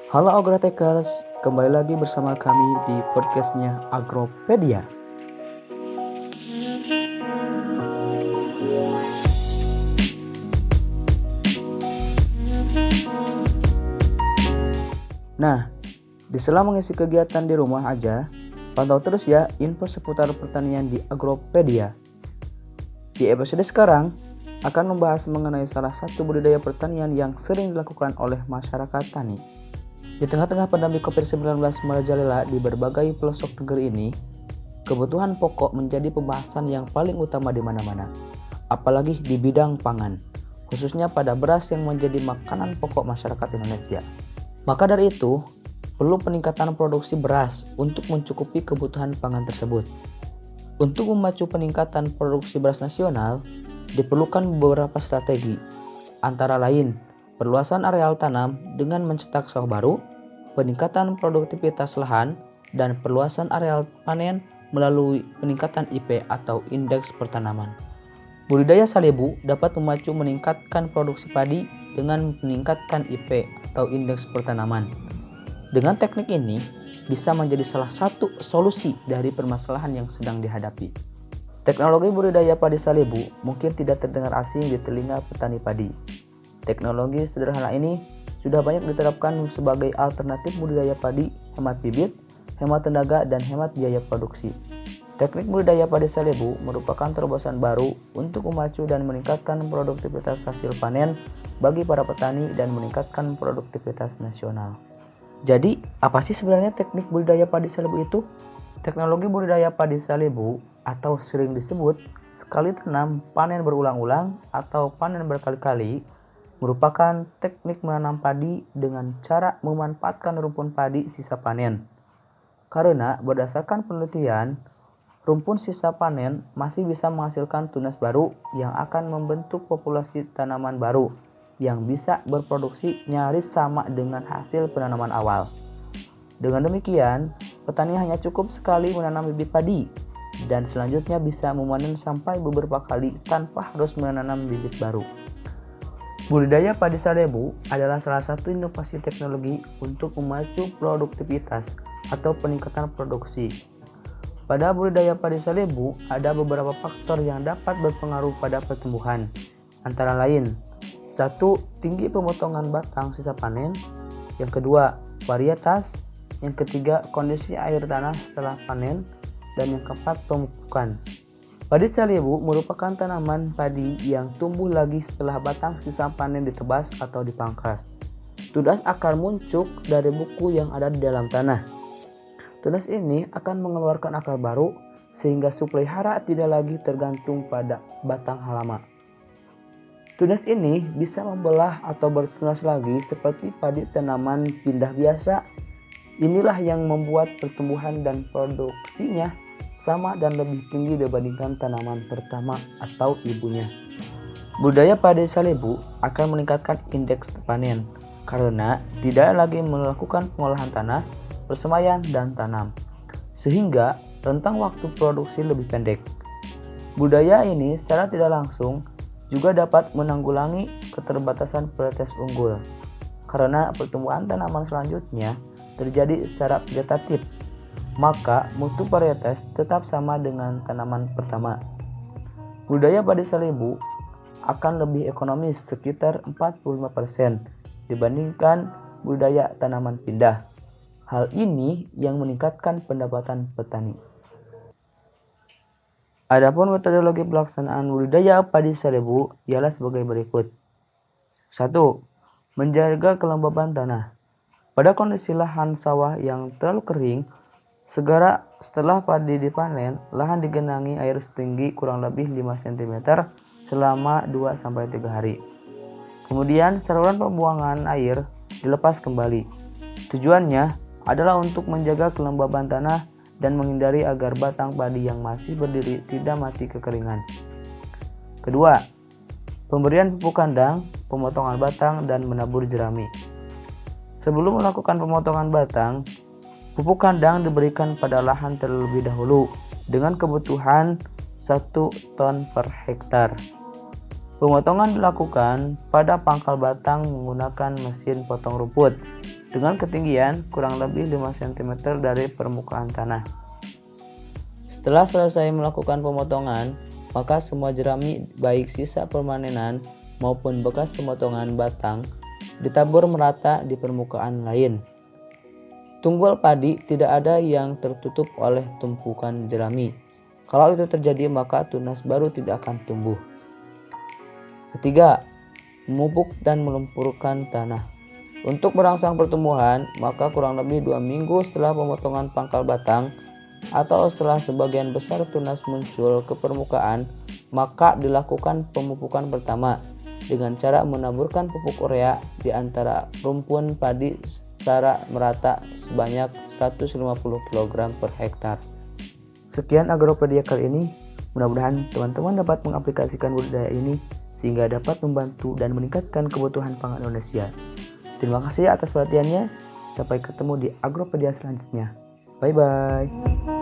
Halo Agrotekers, kembali lagi bersama kami di podcastnya Agropedia. Nah, di sela mengisi kegiatan di rumah aja, pantau terus ya info seputar pertanian di Agropedia. Di episode sekarang, akan membahas mengenai salah satu budidaya pertanian yang sering dilakukan oleh masyarakat tani. Di tengah-tengah pandemi COVID-19 merajalela di berbagai pelosok negeri ini, kebutuhan pokok menjadi pembahasan yang paling utama di mana-mana, apalagi di bidang pangan, khususnya pada beras yang menjadi makanan pokok masyarakat Indonesia. Maka dari itu, perlu peningkatan produksi beras untuk mencukupi kebutuhan pangan tersebut. Untuk memacu peningkatan produksi beras nasional, diperlukan beberapa strategi, antara lain perluasan areal tanam dengan mencetak sawah baru, peningkatan produktivitas lahan, dan perluasan areal panen melalui peningkatan IP atau indeks pertanaman. Budidaya salebu dapat memacu meningkatkan produksi padi dengan meningkatkan IP atau indeks pertanaman. Dengan teknik ini, bisa menjadi salah satu solusi dari permasalahan yang sedang dihadapi. Teknologi budidaya padi salebu mungkin tidak terdengar asing di telinga petani padi. Teknologi sederhana ini sudah banyak diterapkan sebagai alternatif budidaya padi, hemat bibit, hemat tenaga, dan hemat biaya produksi. Teknik budidaya padi salebu merupakan terobosan baru untuk memacu dan meningkatkan produktivitas hasil panen bagi para petani dan meningkatkan produktivitas nasional. Jadi, apa sih sebenarnya teknik budidaya padi salebu itu? Teknologi budidaya padi salebu atau sering disebut sekali tanam panen berulang-ulang atau panen berkali-kali merupakan teknik menanam padi dengan cara memanfaatkan rumpun padi sisa panen. Karena berdasarkan penelitian, rumpun sisa panen masih bisa menghasilkan tunas baru yang akan membentuk populasi tanaman baru yang bisa berproduksi nyaris sama dengan hasil penanaman awal. Dengan demikian, petani hanya cukup sekali menanam bibit padi dan selanjutnya bisa memanen sampai beberapa kali tanpa harus menanam bibit baru. Budidaya padi salebu adalah salah satu inovasi teknologi untuk memacu produktivitas atau peningkatan produksi. Pada budidaya padi salebu ada beberapa faktor yang dapat berpengaruh pada pertumbuhan, antara lain 1. Tinggi pemotongan batang sisa panen. Yang kedua, varietas. Yang ketiga, kondisi air tanah setelah panen. Dan yang keempat, pemupukan. Padi salebu merupakan tanaman padi yang tumbuh lagi setelah batang sisa panen ditebas atau dipangkas. Tunas akar muncul dari buku yang ada di dalam tanah. Tunas ini akan mengeluarkan akar baru sehingga suplai hara tidak lagi tergantung pada batang halaman. Tunas ini bisa membelah atau bertunas lagi seperti padi tanaman pindah biasa. Inilah yang membuat pertumbuhan dan produksinya sama dan lebih tinggi dibandingkan tanaman pertama atau ibunya. Budidaya padi salebu akan meningkatkan indeks panen karena tidak lagi melakukan pengolahan tanah, persemaian, dan tanam, sehingga rentang waktu produksi lebih pendek. Budidaya ini secara tidak langsung juga dapat menanggulangi keterbatasan varietas unggul karena pertumbuhan tanaman selanjutnya terjadi secara vegetatif. Maka mutu varietas tetap sama dengan tanaman pertama. Budidaya padi salebu akan lebih ekonomis sekitar 45% dibandingkan budidaya tanaman pindah. Hal ini yang meningkatkan pendapatan petani. Adapun metodologi pelaksanaan budidaya padi salebu ialah sebagai berikut. 1. Menjaga kelembaban tanah. Pada kondisi lahan sawah yang terlalu kering, segera setelah padi dipanen, lahan digenangi air setinggi kurang lebih 5 cm selama 2-3 hari. Kemudian saluran pembuangan air dilepas kembali. Tujuannya adalah untuk menjaga kelembaban tanah dan menghindari agar batang padi yang masih berdiri tidak mati kekeringan. Kedua, pemberian pupuk kandang, pemotongan batang, dan menabur jerami. Sebelum melakukan pemotongan batang, pupuk kandang diberikan pada lahan terlebih dahulu dengan kebutuhan 1 ton per hektar. Pemotongan dilakukan pada pangkal batang menggunakan mesin potong rumput. dengan ketinggian kurang lebih 5 cm dari permukaan tanah. Setelah selesai melakukan pemotongan, maka semua jerami baik sisa permanenan maupun bekas pemotongan batang ditabur merata di permukaan lain. Tunggul padi tidak ada yang tertutup oleh tumpukan jerami. Kalau itu terjadi, maka tunas baru tidak akan tumbuh. Ketiga, memupuk dan melumpurkan tanah. Untuk merangsang pertumbuhan, maka kurang lebih 2 minggu setelah pemotongan pangkal batang atau setelah sebagian besar tunas muncul ke permukaan, maka dilakukan pemupukan pertama dengan cara menaburkan pupuk urea di antara rumpun padi secara merata sebanyak 150 kg per hektar. Sekian Agropedia kali ini, mudah-mudahan teman-teman dapat mengaplikasikan budidaya ini sehingga dapat membantu dan meningkatkan kebutuhan pangan Indonesia. Terima kasih atas perhatiannya, sampai ketemu di Agropedia selanjutnya. Bye-bye.